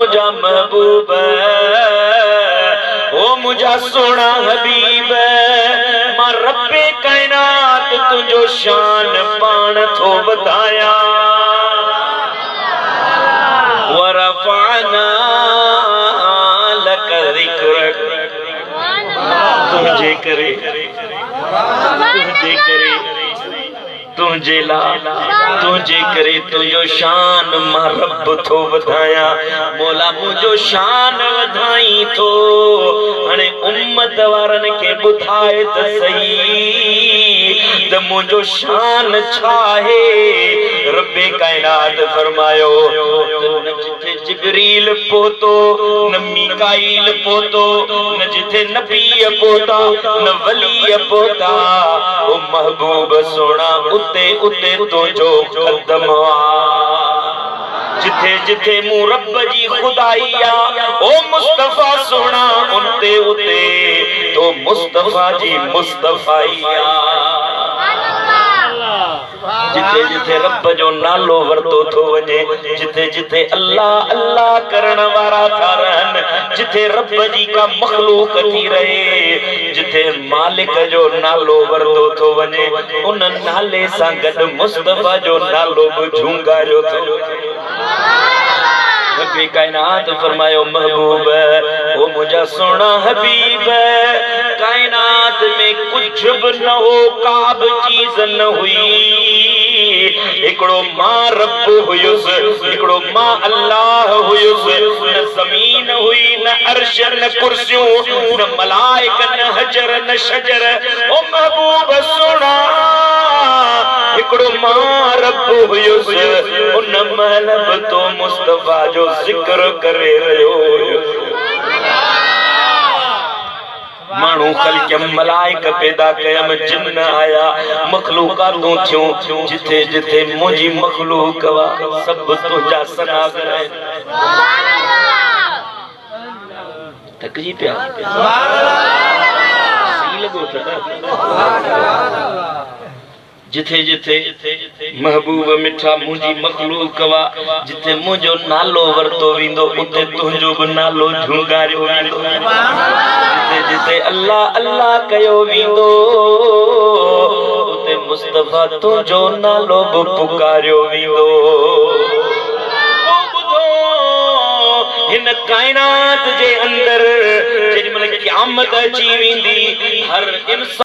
मुझा महबूब ओ मुझा सोना हबीब मां रब्बे कायनात तुझो शान पान थो बताया वरफाना लक ज़िक्रक तुझे करे तुझे ला तुझे करे तुझो शान मां रब थो वधाया मौला मुझो शान वधाई थो हने उम्मत वारन के बुधाए त सही त मुझो शान छा है रब्बे कायनात फरमायो न जिथे जिब्रील पोतो न मीकाईल पोतो न जिथे नबी पोता न वली पोता ओ महबूब सोना उते उते तो जो कदम जिथे जिथे मुंह रब जी खुदाइया ओ मुस्तफा सोना उते उते तो मुस्तफा जी मुस्तफाइया जिथे जिथे रब जो नालो वरतो थो वने जिथे जिथे अल्लाह अल्लाह करण वारा था रहन जिथे रब जी का मखलूक थी रहे जिथे मालिक जो नालो वरतो थो वने उन नाले सां गड मुस्तफा जो नालो भी झूंगारियो थो रब्बे कायनात फरमायो महबूब ओ मुझा सोना हबीब कायनात में कुछ भी न हो का भी चीज न हुई एकड़ो मां रब हुयुस एकड़ो मां अल्लाह हुयुस न जमीन हुई न अर्श न कुर्सियों न मलाइक न हजर न शजर ओ महबूब सोना एकड़ो मां रब हुयुस उन महलब तो मुस्तफा जो जिक्र करे रहियो मानू खलकम मलाइक पैदा कयम जिन्न आया मखलूकातों थियों जिथे जिथे मुझी मखलूक वा सब तुझा सना करे सुभान अल्लाह तकजी पिया सुभान अल्लाह सही लगो था सुभान अल्लाह जिथे जिथे महबूब मिठा मुझी मखलूक वा जिथे मुझो नालो वरतो विंदो उते तुझो भी नालो झुंगारियो विंदो जिथे जिथे अल्लाह अल्लाह कयो विंदो उते मुस्तफा तुझो नालो भी पुकारियो विंदो इन कायनात जे अंदर जेमल क़यामत अची वेंदी हर इंसान